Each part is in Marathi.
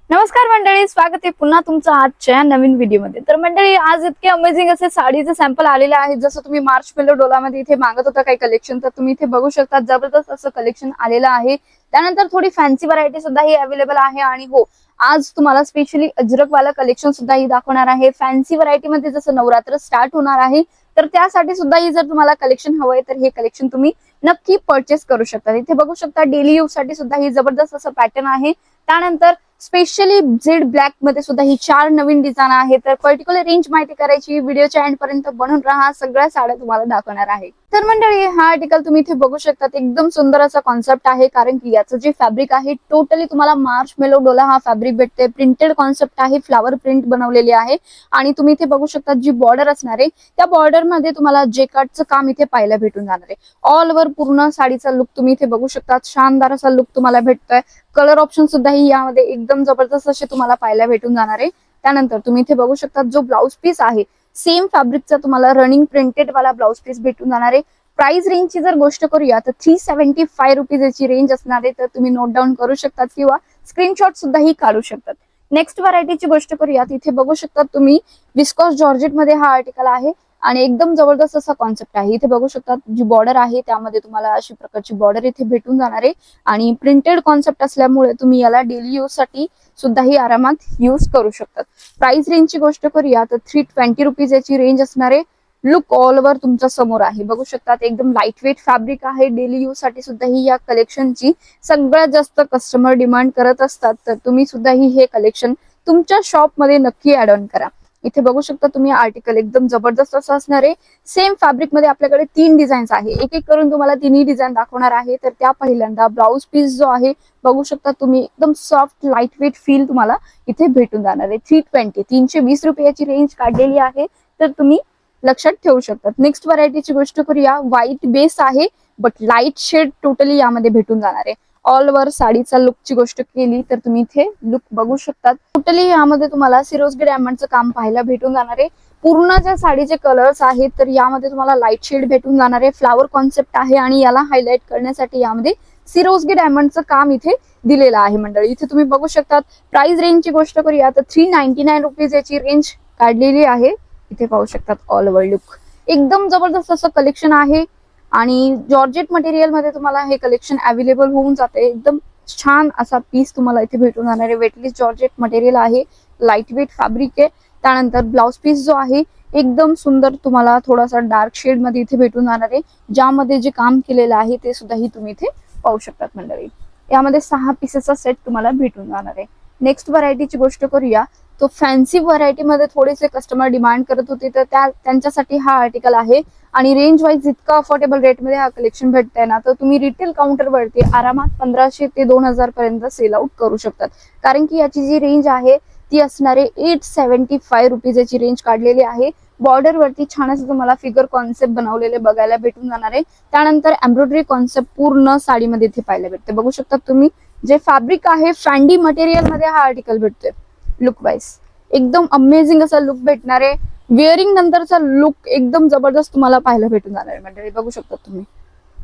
नमस्कार मंडळी, स्वागत आहे पुन्हा तुमचं आजच्या नवीन व्हिडिओमध्ये। तर मंडळी, आज इतके अमेझिंग असे साडीचे सॅम्पल आलेले आहेत। जसं तुम्ही मार्च मेलो डोलामध्ये इथे मागत होता काही कलेक्शन, तर तुम्ही इथे बघू शकता जबरदस्त असं कलेक्शन आलेलं आहे। त्यानंतर थोडी फॅन्सी व्हरायटी सुद्धा ही अवेलेबल आहे। आणि हो, आज तुम्हाला स्पेशली अजरक वाला कलेक्शन सुद्धा ही दाखवणार आहे। फॅन्सी व्हरायटी मध्ये जसं नवरात्र स्टार्ट होणार आहे, तर त्यासाठी सुद्धा ही जर तुम्हाला कलेक्शन हवंय तर हे कलेक्शन तुम्ही नक्की परचेस करू शकता। इथे बघू शकता डेली यूज साठी सुद्धा ही जबरदस्त असं पॅटर्न आहे। त्यानंतर स्पेशली जेड ब्लॅक मध्ये सुद्धा ही 4 नवीन डिझाईन आहे। तर पर्टिक्युलर रेंज माहिती करायची, व्हिडिओच्या एंड पर्यंत बनून राहा, सगळ्या साड्या तुम्हाला दाखवणार आहे। तर मंडळी, हा आर्टिकल तुम्ही इथे बघू शकता, एकदम सुंदर असा कॉन्सेप्ट आहे। कारण की याचं जे फॅब्रिक आहे टोटली तुम्हाला मार्च मेलो डोला हा फॅब्रिक भेटते। प्रिंटेड कॉन्सेप्ट आहे, फ्लावर प्रिंट बनवलेली आहे। आणि तुम्ही इथे बघू शकता जी बॉर्डर असणार आहे त्या बॉर्डर मध्ये तुम्हाला जेकार्डचं काम इथे पाहायला भेटून जाणार आहे। ऑल ओव्हर पूर्ण साडीचा लुक तुम्ही इथे बघू शकता, शानदार असा लुक तुम्हाला भेटतोय। कलर ऑप्शन सुद्धा ही यामध्ये एकदम जबरदस्त असे तुम्हाला पाहायला भेटून जाणार आहे। त्यानंतर तुम्ही इथे बघू शकता जो ब्लाउज पीस आहे सेम फॅब्रिकचा तुम्हाला रनिंग प्रिंटेड वाला ब्लाउज पीस भेटून जाणार आहे। प्राइस रेंजची जर गोष्ट करूया तर 375 रुपीज याची रेंज असणार आहे। तर तुम्ही नोट डाऊन करू शकता किंवा स्क्रीनशॉट सुद्धा ही काढू शकतात। नेक्स्ट व्हरायटीची गोष्ट करूया, इथे बघू शकता तुम्ही विस्कॉस जॉर्जेट मध्ये हा आर्टिकल आहे आणि एकदम जबरदस्त असा कॉन्सेप्ट आहे। इथे बघू शकता जी बॉर्डर आहे त्यामध्ये तुम्हाला अशी प्रकारची बॉर्डर इथे भेटून जाणार आहे। आणि प्रिंटेड कॉन्सेप्ट असल्यामुळे तुम्ही याला डेली यूज साठी सुद्धा ही आरामात यूज करू शकतात। प्राइस रेंजची गोष्ट करूया तर 320 रुपीज याची रेंज असणार आहे। लुक ऑल ओव्हर तुमच्या समोर आहे, बघू शकता एकदम लाईट वेट फॅब्रिक आहे। डेली यूज साठी सुद्धा ही या कलेक्शनची सगळ्यात जास्त कस्टमर डिमांड करत असतात। तर तुम्ही सुद्धा ही हे कलेक्शन तुमच्या शॉप मध्ये नक्की ऍड ऑन करा। इथे बघू शकता तुम्ही आर्टिकल एकदम जबरदस्त असं असणार आहे। सेम फॅब्रिक मध्ये आपल्याकडे 3 डिझाईन्स आहे, एक एक करून तुम्हाला तिन्ही डिझाईन दाखवणार आहे। तर त्या पहिल्यांदा ब्लाउज पीस जो आहे बघू शकता तुम्ही, एकदम सॉफ्ट लाईट वेट फील तुम्हाला इथे भेटून जाणार आहे। 320 रुपयाची रेंज काढलेली आहे, तर तुम्ही लक्षात ठेवू शकतात। नेक्स्ट व्हरायटीची गोष्ट करूया, व्हाईट बेस आहे बट लाईट शेड टोटली यामध्ये भेटून जाणार आहे। ऑल ओव्हर साडीचा लुकची गोष्ट केली तर तुम्ही इथे लुक बघू शकता, टोटली यामध्ये तुम्हाला सिरोस्की डायमंडचं काम पाहायला भेटून जाणार आहे। पूर्ण ज्या साडीचे कलर्स आहेत तर यामध्ये तुम्हाला लाईट शेड भेटून जाणार आहे। फ्लावर कॉन्सेप्ट आहे आणि याला हायलाइट करण्यासाठी यामध्ये सिरोस्की डायमंडचं काम इथे दिलेलं आहे। मंडळी इथे तुम्ही बघू शकता। प्राइस रेंजची गोष्ट करूया तर 399 रुपीज याची रेंज काढलेली आहे। इथे पाहू शकतात ऑल ओव्हर लुक एकदम जबरदस्त असं कलेक्शन आहे। आणि जॉर्जेट मटेरियल मध्ये तुम्हाला हे कलेक्शन अवेलेबल होऊन जाते। एकदम छान असा पीस तुम्हाला इथे भेटून जाणार आहे। वेटलेस जॉर्जेट मटेरियल आहे, लाईट वेट फॅब्रिक आहे। त्यानंतर ब्लाउज पीस जो आहे एकदम सुंदर तुम्हाला थोडासा डार्क शेड मध्ये इथे भेटून जाणार आहे, ज्यामध्ये जे काम केलेलं आहे ते सुद्धा ही तुम्ही इथे पाहू शकतात। मंडळी यामध्ये 6 पीसेसचा सेट तुम्हाला भेटून जाणार आहे। नेक्स्ट व्हरायटीची गोष्ट करूया, तो फॅन्सी व्हरायटी मध्ये थोडेसे कस्टमर डिमांड करत होते, तर त्यांच्यासाठी हा आर्टिकल आहे। आणि रेंज वाईज इतका अफोर्डेबल रेट मध्ये हा कलेक्शन भेटतंय ना, तर तुम्ही रिटेल काउंटर वरती आरामात 1500 ते 2000 पर्यंत सेल आउट करू शकतात। कारण की याची जी रेंज आहे ती असणारे 875 रुपीज याची रेंज काढलेली आहे। बॉर्डर वरती छान असं तुम्हाला फिगर कॉन्सेप्ट बनवलेले बघायला भेटून जाणार आहे। त्यानंतर एम्ब्रॉयडरी कॉन्सेप्ट पूर्ण साडीमध्ये इथे पाहायला भेटते। बघू शकता तुम्ही जे फॅब्रिक आहे फॅन्डी मटेरियल मध्ये हा आर्टिकल भेटतोय। लुक वाईज एकदम अमेझिंग असा लुक भेटणार आहे। वेअरिंग नंतरचा लुक एकदम जबरदस्त तुम्हाला पाहायला भेटून जाणार आहे। मंडळी बघू शकता तुम्ही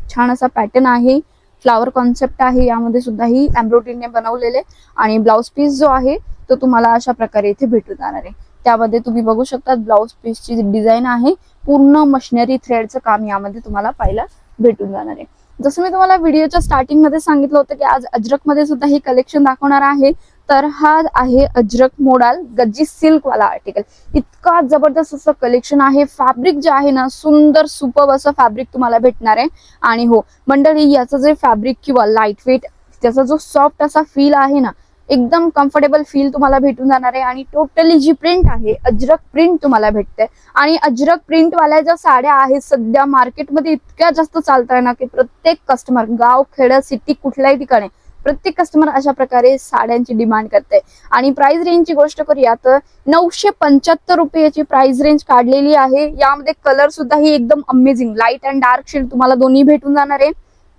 छान असा पॅटर्न आहे, फ्लावर कॉन्सेप्ट आहे, यामध्ये सुद्धा ही एम्ब्रॉयडरीने बनवलेले। आणि ब्लाउज पीस जो आहे तो तुम्हाला अशा प्रकारे इथे भेटून जाणार आहे। त्यामध्ये तुम्ही बघू शकता ब्लाउज पीसची डिझाईन आहे, पूर्ण मशिनरी थ्रेडचं काम यामध्ये तुम्हाला पाहायला भेटून जाणार आहे। जसं मी तुम्हाला व्हिडिओच्या स्टार्टिंग मध्ये सांगितलं होतं की आज अजरक मध्ये सुद्धा हे कलेक्शन दाखवणार आहे। तर हा आहे अजरक मोडाल गज्जी सिल्क वाला आर्टिकल। इतका जबरदस्त असं कलेक्शन आहे। फॅब्रिक जे आहे ना सुंदर सुपर्ब असं फॅब्रिक तुम्हाला भेटणार आहे। आणि हो मंडळी, याचं जे फॅब्रिक किंवा लाईट वेट त्याचा जो सॉफ्ट असा फील आहे ना, एकदम कम्फर्टेबल फील तुम्हाला भेटून जाणार आहे। आणि टोटली जी प्रिंट आहे अजरक प्रिंट तुम्हाला भेटते। आणि अजरक प्रिंट वाल्या ज्या साड्या आहेत सध्या मार्केटमध्ये इतक्या जास्त चालत आहे ना, की प्रत्येक कस्टमर गाव खेड सिटी कुठल्याही ठिकाणी प्रत्येक कस्टमर अशा प्रकारे साड्यांची डिमांड करते। आणि प्राइस रेंजची गोष्ट करूया तर 975 रुपये याची प्राइस रेंज काढलेली आहे। यामध्ये कलर सुद्धा ही एकदम amazing light and dark shade तुम्हाला दोन्ही भेटून जाणार आहे।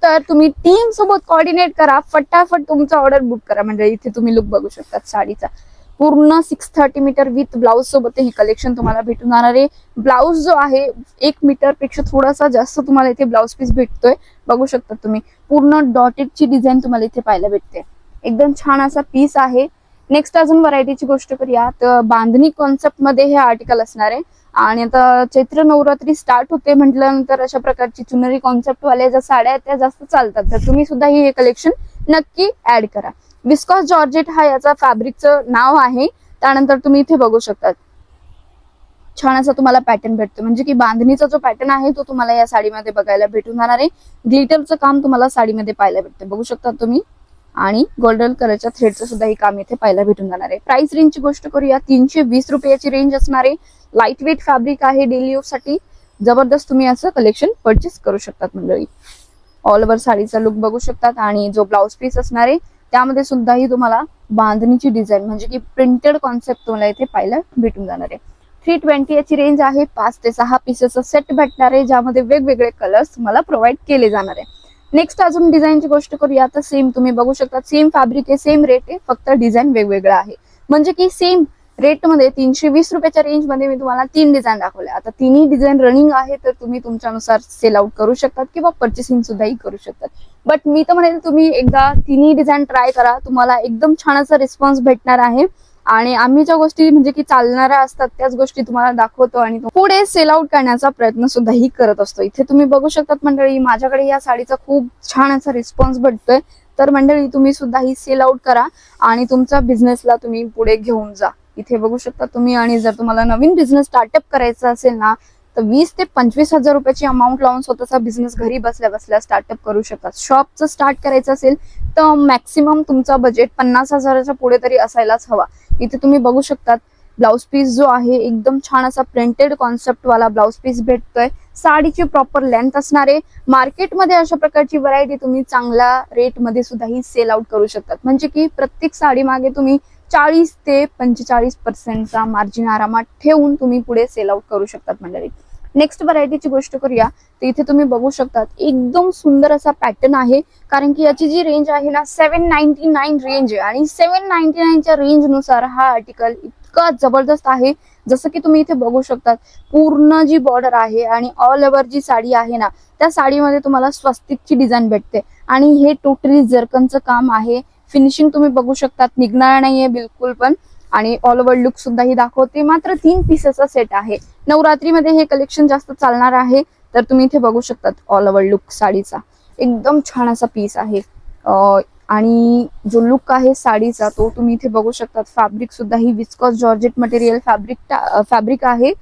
तर तुम्ही टीम सोबत कोऑर्डिनेट करा, फटाफट तुमचा ऑर्डर बुक करा। म्हणजे इथे तुम्ही लुक बघू शकता साडीचा पूर्ण 630 मीटर विथ ब्लाउज सोबत ही कलेक्शन तुम्हाला भेटून जाणार आहे। ब्लाउज जो आहे 1 मीटर पेक्षा थोडासा जास्त तुम्हाला इथे ब्लाउज पीस भेटतोय। बघू शकता तुम्ही पूर्ण डॉटेडची डिझाईन तुम्हाला इथे पाहायला भेटते। एकदम छान असा पीस आहे। नेक्स्ट अजून व्हरायटीची गोष्ट करूया तर बांधणी कॉन्सेप्ट मध्ये हे आर्टिकल असणार आहे. आणि आता चैत्र नवरात्री स्टार्ट होते म्हटल्यानंतर अशा प्रकारची चुनरी कॉन्सेप्ट वाल्या ज्या साड्या आहेत त्या जास्त चालतात, तर तुम्ही सुद्धा हे कलेक्शन नक्की ऍड करा. विस्कॉस जॉर्जेट हा याचा फॅब्रिकचं नाव आहे. त्यानंतर तुम्ही इथे बघू शकता छान असा तुम्हाला पॅटर्न भेटतो, म्हणजे की बांधणीचा जो पॅटर्न आहे तो तुम्हाला या साडीमध्ये बघायला भेटून जाणार आहे. ग्लिटरचं काम तुम्हाला साडीमध्ये पाहायला भेटते, बघू शकता तुम्ही. आणि गोल्डन कलरच्या थ्रेडचं सुद्धा ही काम इथे पाहायला भेटून जाणार आहे. प्राइस रेंजची गोष्ट करूया 320 रुपयाची रेंज असणार आहे. लाईट वेट फॅब्रिक आहे, डेली यूज साठी जबरदस्त तुम्ही असं कलेक्शन परचेस करू शकतात मंडळी. ऑल ओव्हर साडीचा लुक बघू शकतात. आणि जो ब्लाउज पीस असणार आहे त्यामध्ये सुद्धाही तुम्हाला बांधणीची डिझाईन म्हणजे की प्रिंटेड कॉन्सेप्ट तुम्हाला इथे पाहायला भेटून जाणार आहे. 320 याची रेंज आहे. 5 ते 6 पीसेसचा सेट भेटणार आहे, ज्यामध्ये वेगवेगळे कलर्स तुम्हाला प्रोव्हाइड केले जाणार आहे. नेक्स्ट अजून डिझाईनची गोष्ट करूया तर सेम तुम्ही बघू शकता, सेम फॅब्रिक आहे, सेम रेट आहे, फक्त डिझाईन वेगवेगळं आहे. म्हणजे की सेम रेट मध्ये 320 रुपयाच्या रेंज मध्ये मी तुम्हाला 3 डिझाईन दाखवल्या. आता तिन्ही डिझाईन रनिंग आहे, तर तुम्ही तुमच्यानुसार सेल आउट करू शकतात किंवा परचेसिंग सुद्धाही करू शकतात. बट मी तर म्हणेल तुम्ही एकदा तिन्ही डिझाईन ट्राय करा, तुम्हाला एकदम छान असा रिस्पॉन्स भेटणार आहे. आणि आम्ही ज्या गोष्टी म्हणजे की चालणाऱ्या असतात त्याच गोष्टी तुम्हाला दाखवतो आणि पुढे सेल आउट करण्याचा प्रयत्न सुद्धा ही करत असतो. इथे तुम्ही बघू शकतात मंडळी, माझ्याकडे या साडीचा खूप छान असा रिस्पॉन्स भेटतोय. तर मंडळी तुम्ही सुद्धा ही सेल आउट करा आणि तुमच्या बिझनेसला तुम्ही पुढे घेऊन जा. इथे बघू शकता तुम्ही. आणि जर तुम्हाला नवीन बिझनेस स्टार्टअप करायचा असेल ना तर 20 ते 25 हजार रुपयाची अमाऊंट लावून स्वतःचा बिझनेस घरी बसल्या बसल्या स्टार्टअप करू शकतात. शॉपचं स्टार्ट करायचं असेल तर मॅक्सिमम तुमचा बजेट 50 हजाराच्या पुढे तरी असायलाच हवा. इथे तुम्ही बघू शकतात ब्लाउज पीस जो आहे एकदम छान असा प्रिंटेड कॉन्सेप्ट वाला ब्लाउज पीस भेटतोय. साडीची प्रॉपर लेंथ असणारे. मार्केटमध्ये अशा प्रकारची व्हरायटी तुम्ही चांगल्या रेट मध्ये सुद्धा ही सेल आउट करू शकतात. म्हणजे की प्रत्येक साडी मागे तुम्ही 40 ते 45% मार्जिन आरामात ठेवून तुम्ही पुढे सेल आउट करू शकतात मंडळी. नेक्स्ट व्हरायटीची गोष्ट करूया तर इथे तुम्ही बघू शकतात एकदम सुंदर असा पॅटर्न आहे. कारण की याची जी रेंज आहे ना 799 रेंज आहे. आणि 799च्या रेंज नुसार हा आर्टिकल इतका जबरदस्त आहे. जसं की तुम्ही इथे बघू शकतात पूर्ण जी बॉर्डर आहे आणि ऑल ओव्हर जी साडी आहे ना त्या साडीमध्ये तुम्हाला स्वस्तिकची डिझाईन भेटते. आणि हे टोटली जरकनचं काम आहे. फिनिशिंग तुम्ही बघू शकतात, निघणार नाहीये बिलकुल पण. आणि ऑल ओव्हर लुक सुद्धा ही दाखवते. मात्र 3 पीसेसचा सेट आहे. नवरात्रीमध्ये हे कलेक्शन जास्त चालणार आहे. तर तुम्ही इथे बघू शकतात ऑल ओव्हर लुक साडीचा एकदम छान असा पीस आहे. आणि जो लुक आहे साडीचा तो तुम्ही इथे बघू शकतात. फॅब्रिक सुद्धा ही विस्कॉस जॉर्जेट मटेरियल फॅब्रिक आहे.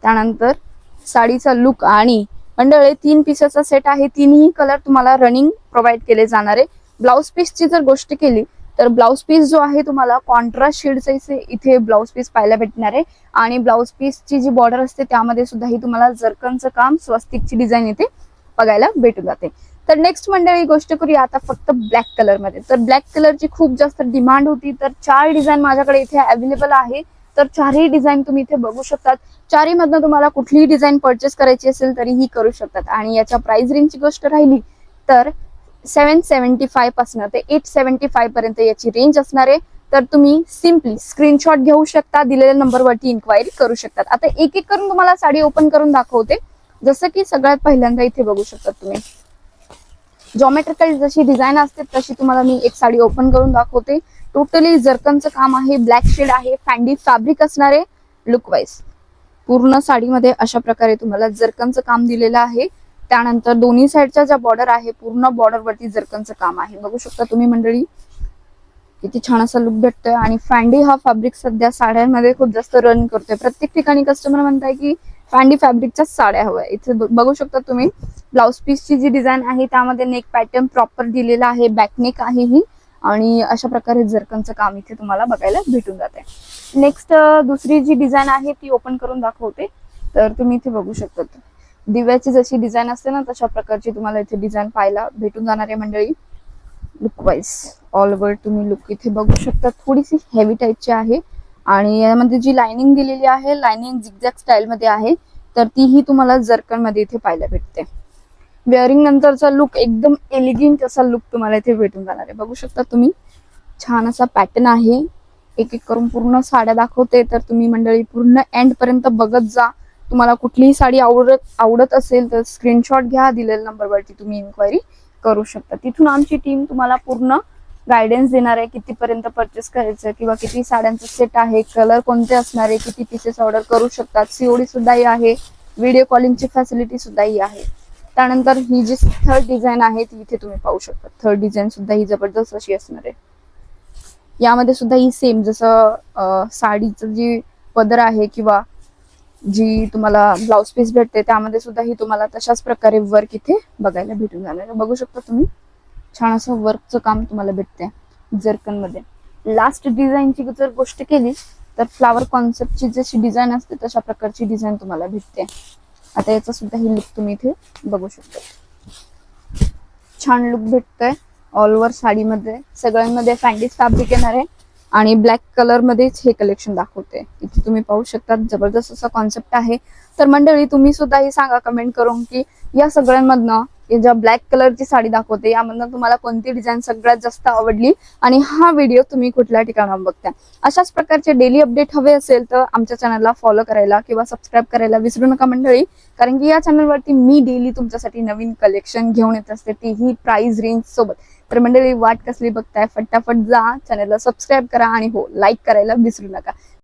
त्यानंतर साडीचा लुक आणि मंडळी 3 पीसेसचा सेट आहे. तिन्ही कलर तुम्हाला रनिंग प्रोव्हाइड केले जाणार आहे. ब्लाउज पीसची जर गोष्ट केली तर ब्लाउज पीस जो आहे तुम्हाला कॉन्ट्रास्ट शेडचे इथे ब्लाउज पीस पाहायला भेटणार आहे. आणि ब्लाउज पीसची जी बॉर्डर असते त्यामध्ये सुद्धा ही तुम्हाला जरकनचं काम स्वस्तिकची डिझाईन इथे बघायला भेटून जाते. तर नेक्स्ट मंडळी गोष्ट करूया आता फक्त ब्लॅक कलर मध्ये. तर ब्लॅक कलरची खूप जास्त डिमांड होती, तर 4 डिझाईन माझ्याकडे इथे अवेलेबल आहे. तर 4ही डिझाईन तुम्ही इथे बघू शकतात. 4ही मधनं तुम्हाला कुठलीही डिझाईन परचेस करायची असेल तरीही करू शकतात. आणि याच्या प्राइस रेंजची गोष्ट राहिली तर 775 पासून ते 875 पर्यंत याची रेंज असणार आहे. तर तुम्ही सिम्पली स्क्रीनशॉट घेऊ शकता, दिलेल्या नंबरवरती इन्क्वायरी करू शकतात. आता एक एक करून तुम्हाला साडी ओपन करून दाखवते. जसं की सगळ्यात पहिल्यांदा इथे बघू शकतात तुम्ही जॉमेट्रिकल जशी डिझाईन असते तशी तुम्हाला मी एक साडी ओपन करून दाखवते. टोटली जरकनचं काम आहे, ब्लॅक शेड आहे, फॅन्डी फॅब्रिक असणार आहे. लुक वाईज पूर्ण साडीमध्ये अशा प्रकारे तुम्हाला जरकनचं काम दिलेलं आहे. त्यानंतर दोन्ही साईडच्या ज्या बॉर्डर आहे पूर्ण बॉर्डर वरती जरकनचं काम आहे. बघू शकता तुम्ही मंडळी किती छान असा लुक भेटतोय. आणि फॅन्डी हा फॅब्रिक सध्या साड्यांमध्ये खूप जास्त रन करतोय. प्रत्येक ठिकाणी कस्टमर म्हणताय की फॅन्डी फॅब्रिकच्याच साड्या हव्या. इथे बघू शकता तुम्ही ब्लाउज पीसची जी डिझाईन आहे त्यामध्ये नेक पॅटर्न प्रॉपर दिलेला आहे, बॅकनेक आहे ही. आणि अशा प्रकारे जरकनचं काम इथे तुम्हाला बघायला भेटून जाते. नेक्स्ट दुसरी जी डिझाईन आहे ती ओपन करून दाखवते. तर तुम्ही इथे बघू शकता दिव्याची जशी डिझाईन असते ना तशा प्रकारची तुम्हाला इथे डिझाईन पाहायला भेटून जाणार आहे मंडळी. लुक वाईज ऑल ओव्हर तुम्ही लुक इथे बघू शकता. थोडीशी हेवी टाईपची आहे. आणि यामध्ये जी लाइनिंग दिलेली आहे लाइनिंग झिगझॅग स्टाईल मध्ये आहे. तर तीही तुम्हाला जरकन मध्ये इथे पाहायला भेटते. वेअरिंग नंतरचा लुक एकदम एलिगंट असा लुक तुम्हाला इथे भेटून जाणार आहे. बघू शकता तुम्ही छान असा पॅटर्न आहे. एक एक करून पूर्ण साड्या दाखवते. तर तुम्ही मंडळी पूर्ण एंड पर्यंत बघत जा. तुम्हाला कुठलीही साडी आवडत असेल तर स्क्रीनशॉट घ्या, दिलेल्या नंबरवरती तुम्ही इन्क्वायरी करू शकता. तिथून आमची टीम तुम्हाला पूर्ण गायडन्स देणार आहे, कितीपर्यंत परचेस करायचं किंवा किती साड्यांचा सेट आहे, कलर कोणते असणार आहे, किती पीसेस ऑर्डर करू शकतात, सीओडी सुद्धाही आहे, व्हिडिओ कॉलिंगची फॅसिलिटी सुद्धाही आहे. त्यानंतर ही जी थर्ड डिझाईन आहे ती इथे तुम्ही पाहू शकता. थर्ड डिझाईन सुद्धा ही जबरदस्त अशी असणार आहे. यामध्ये सुद्धा ही सेम जसं साडीचं जी पदर आहे किंवा जी तुम्हाला ब्लाउज पीस भेटते त्यामध्ये सुद्धा ही तुम्हाला तशाच प्रकारे वर्क इथे बघायला भेटून जाणार. बघू शकता तुम्ही, छान असं वर्कचं काम तुम्हाला भेटते जर्कन मध्ये. लास्ट डिझाईनची जर गोष्ट केली तर फ्लावर कॉन्सेप्टची जशी डिझाईन असते तशा प्रकारची डिझाईन तुम्हाला भेटते. आता याचा सुद्धा ही लुक तुम्ही इथे बघू शकता. छान लुक भेटतोय ऑल ओव्हर साडीमध्ये. सगळ्यांमध्ये फॅन्डीज फॅब्रिक येणार आहे आणि ब्लॅक कलर मध्येच हे कलेक्शन दाखवते. इथे तुम्ही पाहू शकता जबरदस्त असा कॉन्सेप्ट आहे. तर मंडळी तुम्ही सुद्धा ही सांगा कमेंट करून की या सगळ्यांमधनं ज्या ब्लॅक कलरची साडी दाखवते यामधनं तुम्हाला कोणती डिझाईन सगळ्यात जास्त आवडली आणि हा व्हिडिओ तुम्ही कुठल्या ठिकाणावर बघता. अशाच प्रकारचे डेली अपडेट हवे असेल तर आमच्या चॅनलला फॉलो करायला किंवा सबस्क्राईब करायला विसरू नका मंडळी. कारण की या चॅनलवरती मी डेली तुमच्यासाठी नवीन कलेक्शन घेऊन येत असते, तीही प्राइस रेंज सोबत. तर मंडळी वाट कसली बघताय, फटाफट जा चॅनलला सबस्क्राईब करा आणि हो लाईक करायला विसरू नका.